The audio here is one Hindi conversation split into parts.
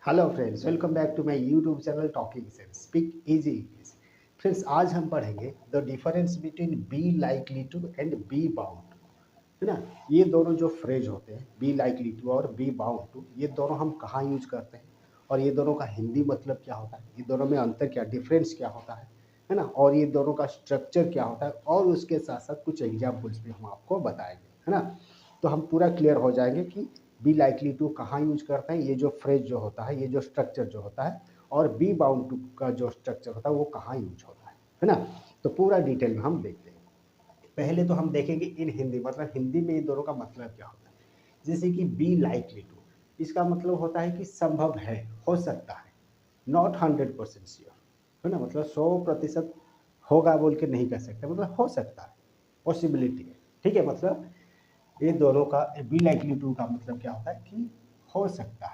Hello friends, welcome back to my YouTube channel talking sense speak easy English. Friends, आज हम पढ़ेंगे the difference between be likely to and be bound to, है ना। ये दोनों जो फ्रेज होते हैं, बी लाइकली टू और बी बाउंड टू, ये दोनों हम कहाँ यूज करते हैं और ये दोनों का हिंदी मतलब क्या होता है, ये दोनों में अंतर क्या, डिफरेंस क्या होता है ना, और ये दोनों का स्ट्रक्चर क्या होता है, और उसके साथ साथ कुछ एग्जाम्पल्स भी हम आपको बताएंगे, है ना। तो हम पूरा क्लियर हो जाएंगे कि बी लाइकली टू कहाँ यूज करते हैं, ये जो फ्रेज जो होता है, ये जो स्ट्रक्चर जो होता है, और बी बाउंड टू का जो स्ट्रक्चर होता है वो कहाँ यूज होता है ना। तो पूरा डिटेल में हम देखते हैं। पहले तो हम देखेंगे इन हिंदी, मतलब हिंदी में इन दोनों का मतलब क्या होता है। जैसे कि बी लाइकली टू, इसका मतलब होता है कि संभव है, हो सकता है, नॉट 100% श्योर, है ना। मतलब 100% होगा बोल के नहीं कह सकते, मतलब हो सकता है, पॉसिबिलिटी है, ठीक है। मतलब ये दोनों का बी लाइकली टू का मतलब क्या होता है कि हो सकता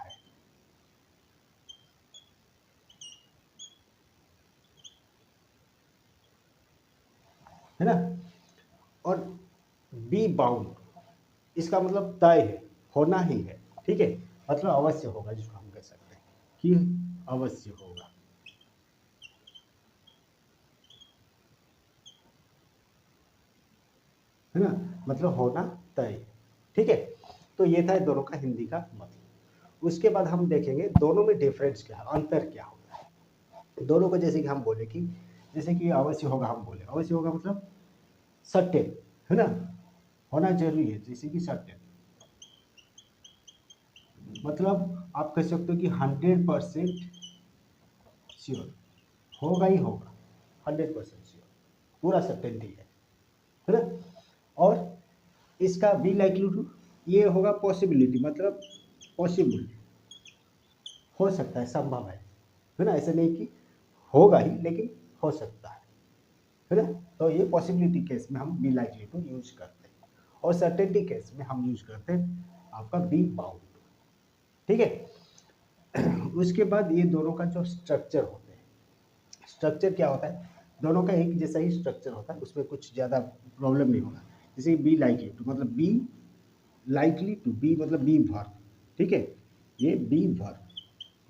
है ना। और बी बाउंड, इसका मतलब तय है, होना ही है, ठीक है। मतलब अवश्य होगा, जिसको हम कह सकते हैं कि अवश्य होगा, है ना। मतलब होना तय है, ठीक है। तो ये था दोनों का हिंदी का मतलब। उसके बाद हम देखेंगे दोनों में डिफरेंस क्या है, अंतर क्या होता है दोनों को। जैसे कि हम बोले कि जैसे कि अवश्य होगा, हम बोले अवश्य होगा मतलब सर्टेन, है ना, होना जरूरी है। जैसे कि सर्टेन मतलब आप कह सकते हो कि 100% श्योर, होगा ही होगा, 100% श्योर, पूरा सर्टेनिटी है ना। और इसका बी लाइकली टू, ये होगा पॉसिबिलिटी, मतलब पॉसिबल, हो सकता है, संभव है ना। ऐसे नहीं कि होगा ही, लेकिन हो सकता है ना। तो ये पॉसिबिलिटी केस में हम बी लाइकली टू यूज करते हैं, और सर्टेनिटी केस में हम यूज करते हैं आपका बी बाउंड, ठीक है। उसके बाद ये दोनों का जो स्ट्रक्चर होते हैं, स्ट्रक्चर क्या होता है, दोनों का एक जैसा ही स्ट्रक्चर होता है, उसमें कुछ ज़्यादा प्रॉब्लम नहीं होगा। जैसे बी लाइकली टू मतलब बी लाइकली टू, बी मतलब बी वर्ब, ठीक है। ये बी वर्ब,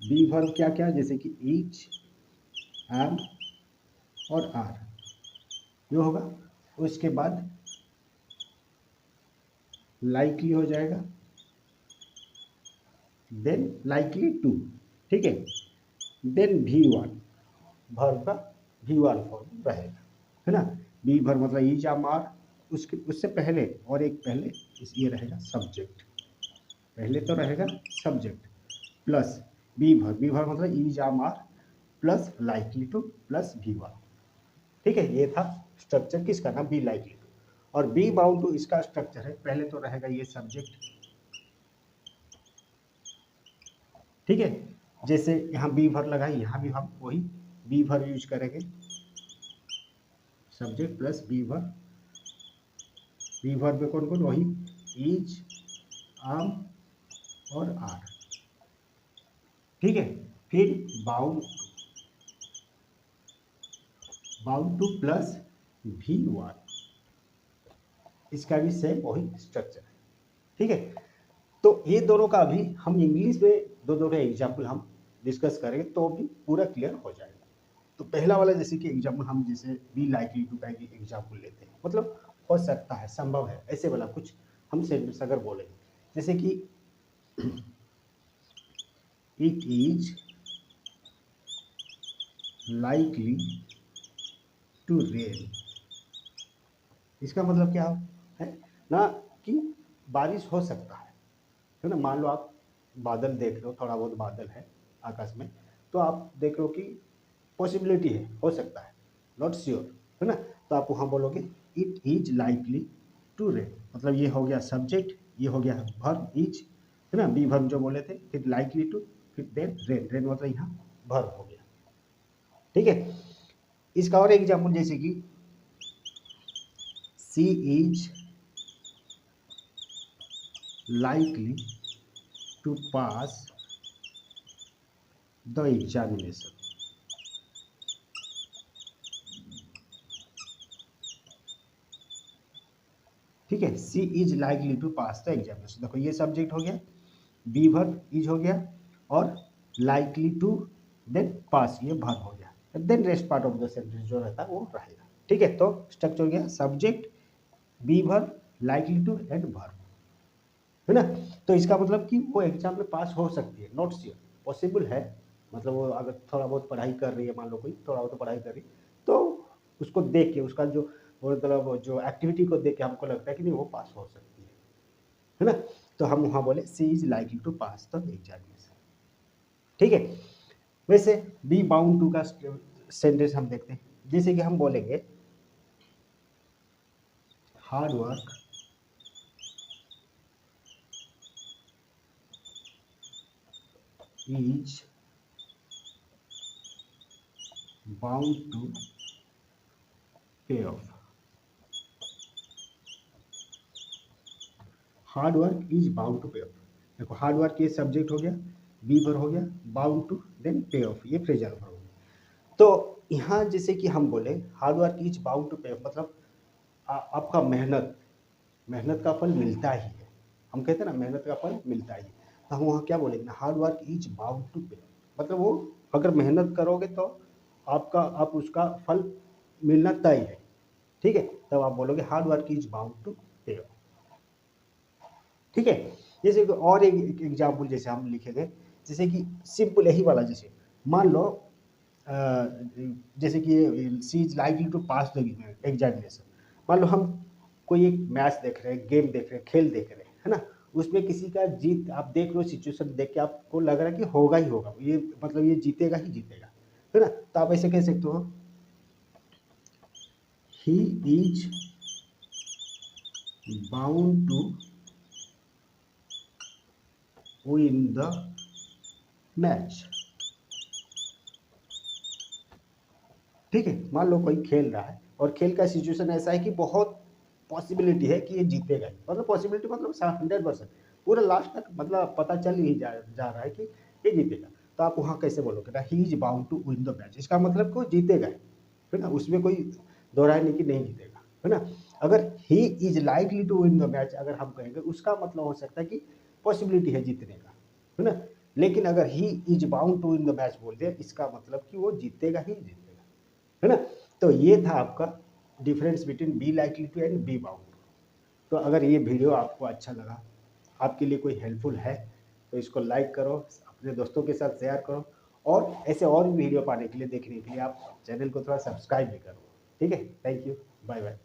बी वर्ब क्या क्या, जैसे कि ईच, एम और आर, ये होगा। उसके बाद लाइकली हो जाएगा, देन लाइकली टू, ठीक है। देन भी वन, वर्ब का भी वन फॉर्म रहेगा, है ना। बी वर्ब मतलब ईच, एम, आर, उसके उससे पहले और एक पहले ये रहेगा सब्जेक्ट, पहले तो रहेगा subject plus be verb, be verb मतलब is, am, are plus likely to plus V one, ठीक है। ये था स्ट्रक्चर किसका ना, बी लाइकली टू। और बी बाउंड टू इसका स्ट्रक्चर है, पहले तो रहेगा ये सब्जेक्ट, ठीक है। जैसे यहाँ बी वर्ब लगा, यहाँ भी हम वही बी वर्ब यूज करेंगे, subject plus be verb, be verb में कौन कौन, वही ईज, आम और आर, ठीक है। फिर bound, bound to plus V one, इसका भी सेम वही स्ट्रक्चर है, ठीक है। तो ये दोनों का अभी हम इंग्लिश में दो दो का एग्जाम्पल हम डिस्कस करेंगे, तो भी पूरा क्लियर हो जाएगा। तो पहला वाला जैसे कि एग्जाम्पल हम जैसे बी लाइकली टू का एग्जाम्पल लेते हैं, मतलब हो सकता है, संभव है, ऐसे वाला कुछ हम सेंटेंस अगर बोलेंगे, जैसे कि it is likely to rain, इसका मतलब क्या है ना, कि बारिश हो सकता है ना। मान लो आप बादल देख रहे हो, थोड़ा बहुत बादल है आकाश में, तो आप देख रहे हो कि पॉसिबिलिटी है, हो सकता है, नॉट श्योर, है ना। तो आप वहाँ बोलोगे it is likely to rain, मतलब ये हो गया सब्जेक्ट, ये हो गया वर्ब इज, है ना, बी वर्ब जो बोले थे, फिर लाइकली टू, फिर देन रेन, रेन मतलब यहाँ वर्ब हो गया, ठीक है। इसका और एग्जाम्पल जैसे कि she is likely to pass the examination, ठीक है। She is likely to pass the examination, देखो ये सब्जेक्ट हो गया, बी वर्ब इज हो गया, और लाइकली टू देन पास, ये वर्ब हो गया, then rest part of the sentence जो रहता है वो रहेगा। ठीक है, तो स्ट्रक्चर हो गया subject, be verb, likely to and verb, है ना। तो इसका मतलब कि वो एग्जाम में पास हो सकती है, नॉट श्योर, पॉसिबल है। मतलब वो अगर थोड़ा बहुत पढ़ाई कर रही है, मान लो कोई थोड़ा बहुत पढ़ाई कर रही है, तो उसको देख के उसका जो मतलब जो एक्टिविटी को देख के हमको लगता है कि नहीं वो पास हो सकती है ना। तो हम वहाँ बोले she is likely to pass the examination. ठीक है, वैसे बी बाउंड टू का सेंटेंस हम देखते हैं, जैसे कि हम बोलेंगे hard work is bound to pay off. Hard work is bound to pay off. देखो हार्ड वर्क ये सब्जेक्ट हो गया, बी वर्ब हो गया, bound to then pay off, ये फ्रेजल वर्ब हो गया। तो यहाँ जैसे कि हम बोले hard work is bound to pay of, मतलब आपका मेहनत, मेहनत का फल मिलता ही है। हम कहते हैं ना मेहनत का फल मिलता ही है, तो हम वहाँ क्या बोलेंगे, hard work is bound to pay, मतलब वो अगर मेहनत करोगे तो आपका आप उसका फल मिलना तय है। ठीक है, तब आप बोलोगे hard work is bound to pay off. ठीक है, जैसे कि और एक एग्जाम्पल जैसे हम लिखेंगे, जैसे कि सिंपल यही वाला, जैसे मान लो जैसे कि she is likely to pass the examination. मान लो हम कोई एक मैच देख रहे हैं, गेम देख रहे हैं, खेल देख रहे हैं, है ना, उसमें किसी का जीत आप देख लो, सिचुएशन देख के आपको लग रहा है कि होगा ही होगा, ये मतलब ये जीतेगा ही जीतेगा, है ना। तो आप ऐसे कह सकते हो he is bound to win the match. ठीक है, मान लो कोई खेल रहा है और खेल का सिचुएशन ऐसा है कि बहुत पॉसिबिलिटी है कि ये जीतेगा ही, मतलब पॉसिबिलिटी मतलब 100%, पूरा लास्ट तक मतलब पता चल ही जा रहा है कि ये जीतेगा। तो आप वहाँ कैसे बोलोगे ना, he is bound to win the match, इसका मतलब कि वो जीतेगा ही, है ना, उसमें कोई दो राय नहीं कि नहीं जीतेगा, है ना। अगर he is likely to win the match अगर हम कहेंगे, उसका मतलब हो सकता है कि पॉसिबिलिटी है जीतने का, है ना। लेकिन अगर he is bound to win the match बोल दिया, इसका मतलब कि वो जीतेगा ही जीतेगा, है ना। तो ये था आपका difference between be likely to and be bound. तो अगर ये वीडियो आपको अच्छा लगा, आपके लिए कोई हेल्पफुल है, तो इसको लाइक करो, अपने दोस्तों के साथ शेयर करो, और ऐसे और भी वीडियो पाने के लिए, देखने के लिए आप चैनल को थोड़ा सब्सक्राइब भी करो। ठीक है, थैंक यू, बाय बाय।